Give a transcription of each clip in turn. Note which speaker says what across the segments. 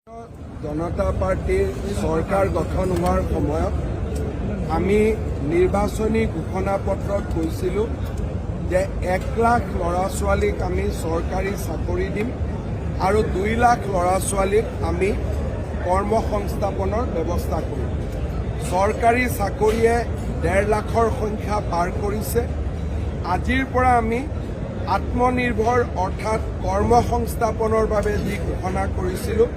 Speaker 1: জনতা পাৰ্টিৰ চৰকাৰ গঠন হোৱাৰ সময়ত আমি নিৰ্বাচনী ঘোষণাপত্ৰত কৈছিলোঁ যে 1 লাখ ল'ৰা ছোৱালীক আমি চৰকাৰী চাকৰি দিম আৰু 2 লাখ ল'ৰা ছোৱালীক আমি কৰ্মসংস্থাপনৰ ব্যৱস্থা কৰিম। চৰকাৰী চাকৰিয়ে 1.5 লাখৰ সংখ্যা পাৰ কৰিছে। আজিৰ পৰা আমি আত্মনিৰ্ভৰ অৰ্থাৎ কৰ্মসংস্থাপনৰ বাবে যি ঘোষণা কৰিছিলোঁ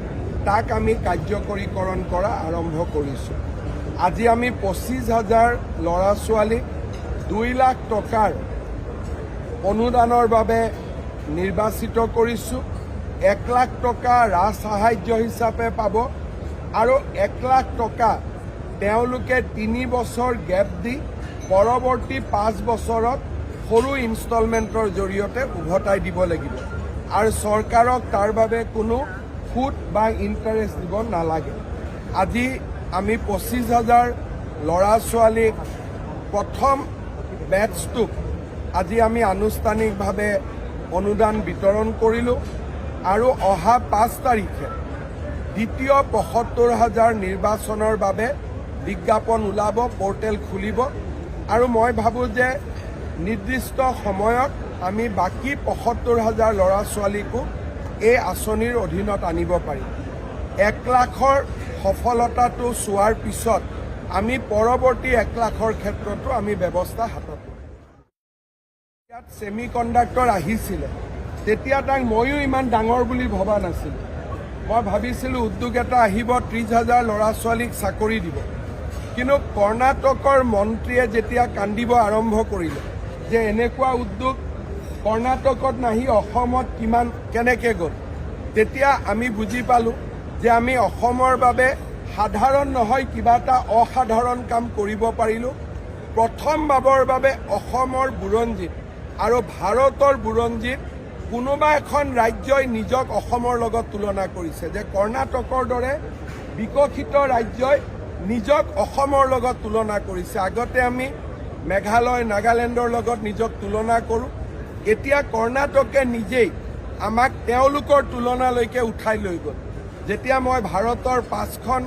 Speaker 1: তাক আমি কাৰ্যকৰীকৰণ কৰা আৰম্ভ কৰিছোঁ। আজি আমি 25,000 ল'ৰা ছোৱালীক 2 লাখ টকাৰ অনুদানৰ বাবে নিৰ্বাচিত কৰিছোঁ। 1 লাখ টকা ৰাজ সাহায্য হিচাপে পাব আৰু 1 লাখ টকা তেওঁলোকে 3 বছৰ গেপ দি পৰৱৰ্তী 5 বছৰত সৰু ইনষ্টলমেণ্টৰ জৰিয়তে উভতাই দিব লাগিব আৰু চৰকাৰক তাৰ বাবে কোনো সুদ বা ইণ্টাৰেষ্ট দিব নালাগে। আজি আমি 25,000 ল'ৰা ছোৱালীক প্ৰথম বেটছটোক আজি আমি আনুষ্ঠানিকভাৱে অনুদান বিতৰণ কৰিলোঁ আৰু অহা 5 তাৰিখে দ্বিতীয় 75,000 নিৰ্বাচনৰ বাবে বিজ্ঞাপন ওলাব, পৰ্টেল খুলিব আৰু মই ভাবোঁ যে নিৰ্দিষ্ট সময়ত আমি বাকী 75,000 ল'ৰা ছোৱালীকো এই আঁচনিৰ অধীনত আনিব পাৰিম। 1 লাখৰ সফলতাটো চোৱাৰ পিছত আমি পৰৱৰ্তী 1 লাখৰ ক্ষেত্ৰতো আমি ব্যৱস্থা হাতত ল'ম। ইয়াত ছেমি কণ্ডাক্টৰ আহিছিলে, তেতিয়া তাক ময়ো ইমান ডাঙৰ বুলি ভবা নাছিলোঁ। মই ভাবিছিলোঁ উদ্যোগ এটা আহিব, 30,000 ল'ৰা ছোৱালীক চাকৰি দিব। কিন্তু কৰ্ণাটকৰ মন্ত্ৰীয়ে যেতিয়া কান্দিব আৰম্ভ কৰিলে যে এনেকুৱা উদ্যোগ কৰ্ণাটকত নাহি অসমত কেনেকৈ গ'ল, তেতিয়া আমি বুজি পালোঁ যে আমি অসমৰ বাবে সাধাৰণ নহয় কিবা এটা অসাধাৰণ কাম কৰিব পাৰিলোঁ। প্ৰথমবাৰৰ বাবে অসমৰ বুৰঞ্জীত আৰু ভাৰতৰ বুৰঞ্জীত কোনোবা এখন ৰাজ্যই নিজক অসমৰ লগত তুলনা কৰিছে যে কৰ্ণাটকৰ দৰে বিকশিত ৰাজ্যই নিজক অসমৰ লগত তুলনা কৰিছে। আগতে আমি মেঘালয়, নাগালেণ্ডৰ লগত নিজক তুলনা কৰোঁ। এতিয়া কৰ্ণাটকে নিজেই আমাক তেওঁলোকৰ তুলনালৈকে উঠাই লৈ গ'ল। যেতিয়া মই ভাৰতৰ 5খন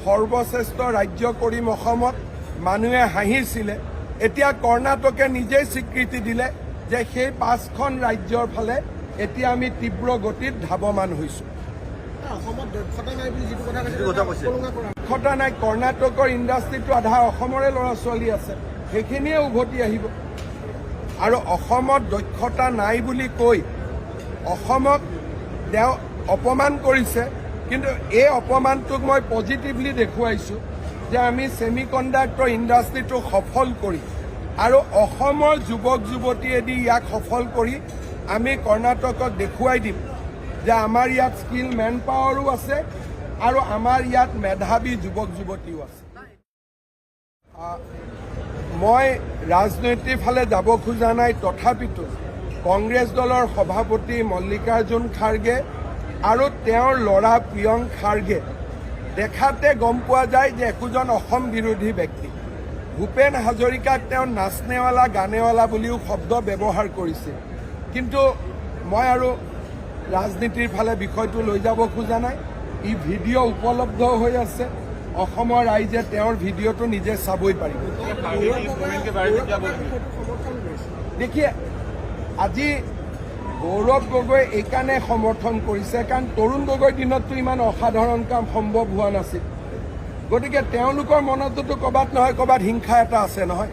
Speaker 1: সৰ্বশ্ৰেষ্ঠ ৰাজ্য কৰিম অসমত, মানুহে হাঁহিছিলে। এতিয়া কৰ্ণাটকে নিজেই স্বীকৃতি দিলে যে সেই 5খন ৰাজ্যৰ ফালে এতিয়া আমি তীব্ৰ গতিত ধাৱমান হৈছোঁ।
Speaker 2: অসমত দক্ষতা নাই বুলি যিটো কথা কৈছে,
Speaker 1: দক্ষতা নাই। কৰ্ণাটকৰ ইণ্ডাষ্ট্ৰিটো আধা অসমৰে ল'ৰা ছোৱালী আছে, সেইখিনিয়ে উভতি আহিব। আৰু অসমত দক্ষতা নাই বুলি কৈ অসমক তেওঁ অপমান কৰিছে। কিন্তু এই অপমানটোক মই পজিটিভলি দেখুৱাইছোঁ যে আমি ছেমি কণ্ডাক্টৰ ইণ্ডাষ্ট্ৰিটো সফল কৰি আৰু অসমৰ যুৱক যুৱতীয়েদি ইয়াক সফল কৰি আমি কৰ্ণাটকক দেখুৱাই দিম যে আমাৰ ইয়াত স্কিল মেন পাৱাৰো আছে আৰু আমাৰ ইয়াত মেধাৱী যুৱক যুৱতীও আছে। মই ৰাজনৈতিক ফালে যাব খোজা নাই, তথাপিতো কংগ্ৰেছ দলৰ সভাপতি মল্লিকাৰ্জুন খাৰ্গে আৰু তেওঁৰ ল'ৰা প্ৰিয়ংক খাৰ্গে দেখাতে গম পোৱা যায় যে একোজন অসম বিৰোধী ব্যক্তি। ভূপেন হাজৰিকাক তেওঁ নাচনেৱালা গানেৱালা বুলিও শব্দ ব্যৱহাৰ কৰিছিল। কিন্তু মই আৰু ৰাজনীতিৰ ফালে বিষয়টো লৈ যাব খোজা নাই। ই ভিডিঅ' উপলব্ধ হৈ আছে, অসমৰ ৰাইজে তেওঁৰ ভিডিঅ'টো নিজে চাবই পাৰিব। দেখিয়ে আজি গৌৰৱ গগৈ এইকাৰণে সমৰ্থন কৰিছে কাৰণ তৰুণ গগৈৰ দিনততো ইমান অসাধাৰণ কাম সম্ভৱ হোৱা নাছিল। গতিকে তেওঁলোকৰ মনততো ক'ৰবাত নহয় ক'ৰবাত হিংসা এটা আছে নহয়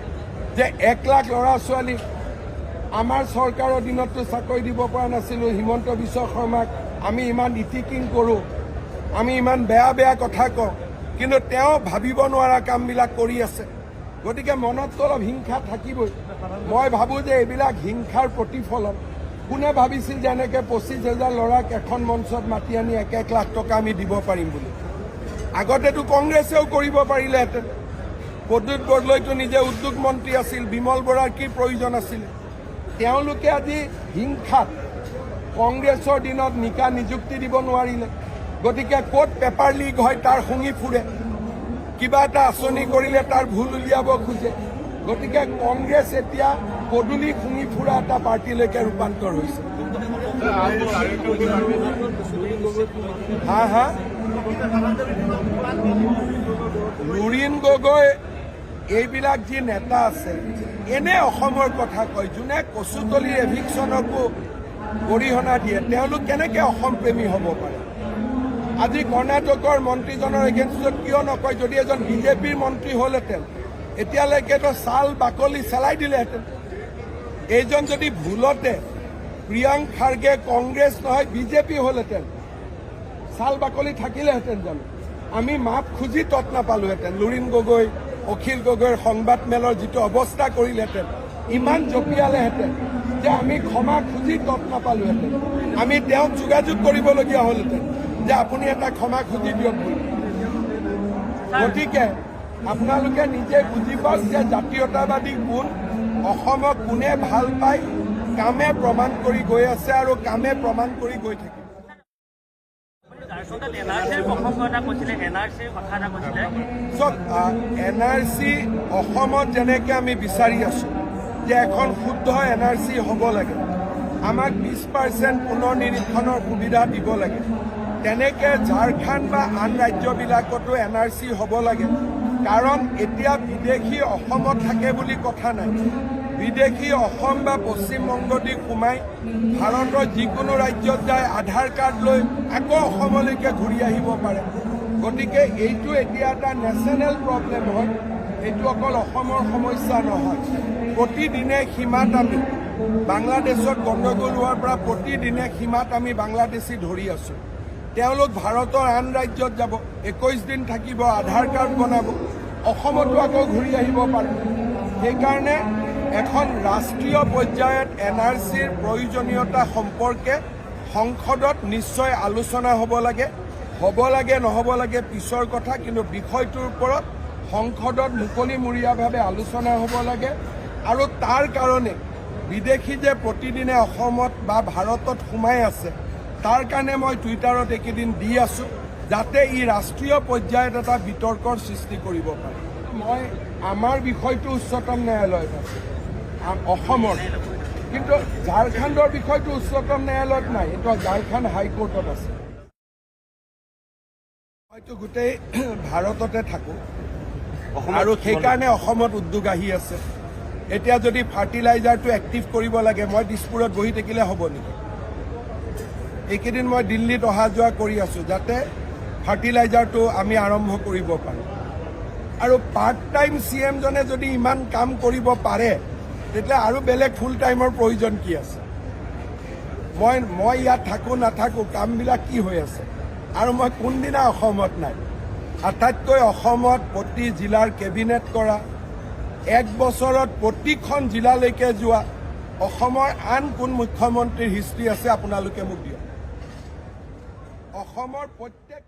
Speaker 1: যে 1 লাখ ল'ৰা ছোৱালীক আমাৰ চৰকাৰৰ দিনততো চাকৰি দিব পৰা নাছিলোঁ। হিমন্ত বিশ্ব শৰ্মাক আমি ইমান ইটিকিং কৰোঁ, আমি ইমান বেয়া বেয়া কথা কওঁ, কিন্তু তেওঁ ভাবিব নোৱাৰা কামবিলাক কৰি আছে। গতিকে মনততো অলপ হিংসা থাকিবই। মই ভাবোঁ যে এইবিলাক হিংসাৰ প্ৰতিফলন। কোনে ভাবিছিল যে এনেকৈ 25,000 ল'ৰাক এখন মঞ্চত মাতি আনি 1 লাখ টকা আমি দিব পাৰিম বুলি? আগতেতো কংগ্ৰেছেও কৰিব পাৰিলেহেঁতেন। প্ৰদ্যুৎ বৰদলৈতো নিজে উদ্যোগ মন্ত্ৰী আছিল, বিমল বৰাৰ কি প্ৰয়োজন আছিল? তেওঁলোকে আজি হিংসাত কংগ্ৰেছৰ দিনত নিযুক্তি দিব নোৱাৰিলে। গতিকে ক'ত পেপাৰ লিক হয় তাৰ শুঙি ফুৰে, কিবা এটা আঁচনি কৰিলে তাৰ ভুল উলিয়াব খোজে। গতিকে কংগ্ৰেছ এতিয়া পদূলি শুঙি ফুৰা এটা পাৰ্টিলৈকে ৰূপান্তৰ হৈছে। হা লুৰিণ গগৈ এইবিলাক যি নেতা আছে এনে অসমৰ কথা কয়, যোনে কচুতলিৰ এভিকশ্যনকো গৰিহণা দিয়ে, তেওঁলোক কেনেকৈ অসম প্ৰেমী হ'ব পাৰে? আজি কৰ্ণাটকৰ মন্ত্ৰীজনৰ এগেইনষ্টত কিয় নকয়? যদি এজন বিজেপিৰ মন্ত্ৰী হ'লহেঁতেন এতিয়ালৈকেতো ছাল বাকলি চেলাই দিলেহেঁতেন। এইজন যদি ভুলতে প্ৰিয়াংক খাৰ্গে কংগ্ৰেছ নহয় বিজেপি হ'লহেঁতেন, ছাল বাকলি থাকিলেহেঁতেন জানো? আমি মাপ খুজি তত নাপালোহেঁতেন। লুৰিণ গগৈ, অখিল গগৈৰ সংবাদমেলৰ যিটো অৱস্থা কৰিলেহেঁতেন, ইমান জঁপিয়ালেহেঁতেন যে আমি ক্ষমা খুজি তত নাপালোহেঁতেন। আমি তেওঁক যোগাযোগ কৰিবলগীয়া হ'লহেঁতেন যে আপুনি এটা ক্ষমা খুজি দিয়ক বুলি। গতিকে আপোনালোকে নিজে বুজি পাওক যে জাতীয়তাবাদী কোন, অসমক কোনে ভাল পায়, কামে প্ৰমাণ কৰি গৈ আছে আৰু কামে প্ৰমাণ কৰি গৈ থাকিব। চব NRC অসমত যেনেকৈ আমি বিচাৰি আছো যে এখন শুদ্ধ NRC হ'ব লাগে, আমাক 20% পুনৰ নিৰীক্ষণৰ সুবিধা দিব লাগে, তেনেকৈ ঝাৰখণ্ড বা আন ৰাজ্যবিলাকতো NRC হ'ব লাগে। কাৰণ এতিয়া বিদেশী অসমত থাকে বুলি কথা নাই। বিদেশী অসম বা পশ্চিমবংগদি সোমাই ভাৰতৰ যিকোনো ৰাজ্যত যায় আধাৰ কাৰ্ড লৈ আকৌ অসমলৈকে ঘূৰি আহিব পাৰে। গতিকে এইটো এতিয়া এটা নেশ্যনেল প্ৰব্লেম হয়, এইটো অকল অসমৰ সমস্যা নহয়। প্ৰতিদিনে সীমাত আমি বাংলাদেশত গণ্ডগোল হোৱাৰ পৰা প্ৰতিদিনে সীমাত আমি বাংলাদেশী ধৰি আছোঁ। তেওঁলোক ভাৰতৰ আন ৰাজ্যত যাব, 21 দিন থাকিব, আধাৰ কাৰ্ড বনাব, অসমতো আকৌ ঘূৰি আহিব পাৰে। সেইকাৰণে এখন ৰাষ্ট্ৰীয় পৰ্যায়ত NRCৰ প্ৰয়োজনীয়তা সম্পৰ্কে সংসদত নিশ্চয় আলোচনা হ'ব লাগে। নহ'ব লাগে পিছৰ কথা, কিন্তু বিষয়টোৰ ওপৰত সংসদত মুকলিমূৰীয়াভাৱে আলোচনা হ'ব লাগে। আৰু তাৰ কাৰণে বিদেশী যে প্ৰতিদিনে অসমত বা ভাৰতত সোমাই আছে, তাৰ কাৰণে মই টুইটাৰত এইকেইদিন দি আছোঁ যাতে ই ৰাষ্ট্ৰীয় পৰ্যায়ত এটা বিতৰ্কৰ সৃষ্টি কৰিব পাৰে। মই আমাৰ বিষয়টো উচ্চতম ন্যায়ালয়ত আছে অসমৰ, কিন্তু ঝাৰখণ্ডৰ বিষয়টো উচ্চতম ন্যায়ালয়ত নাই, এইটো ঝাৰখণ্ড হাইকোৰ্টত আছে। হয়তো গোটেই ভাৰততে থাকোঁ আৰু সেইকাৰণে অসমত উদ্যোগ আহি আছে। এতিয়া যদি ফাৰ্টিলাইজাৰটো এক্টিভ কৰিব লাগে, মই দিছপুৰত বহি থাকিলে হ'ব নেকি? এইকেইদিন মই দিল্লীত অহা যোৱা কৰি আছোঁ যাতে ফাৰ্টিলাইজাৰটো আমি আৰম্ভ কৰিব পাৰোঁ। আৰু পাৰ্ট টাইম CM জনে যদি ইমান কাম কৰিব পাৰে, তেতিয়া আৰু বেলেগ ফুল টাইমৰ প্ৰয়োজন কি আছে? মই ইয়াত থাকোঁ নাথাকোঁ, কামবিলাক কি হৈ আছে? আৰু মই কোনদিনা অসমত নাই? আটাইতকৈ অসমত প্ৰতি জিলাৰ কেবিনেট কৰা, 1 বছৰত প্ৰতিখন জিলালৈকে যোৱা অসমৰ আন কোন মুখ্যমন্ত্ৰীৰ হিষ্ট্ৰী আছে আপোনালোকে মোক দিয়ক। অসমৰ প্ৰত্যেক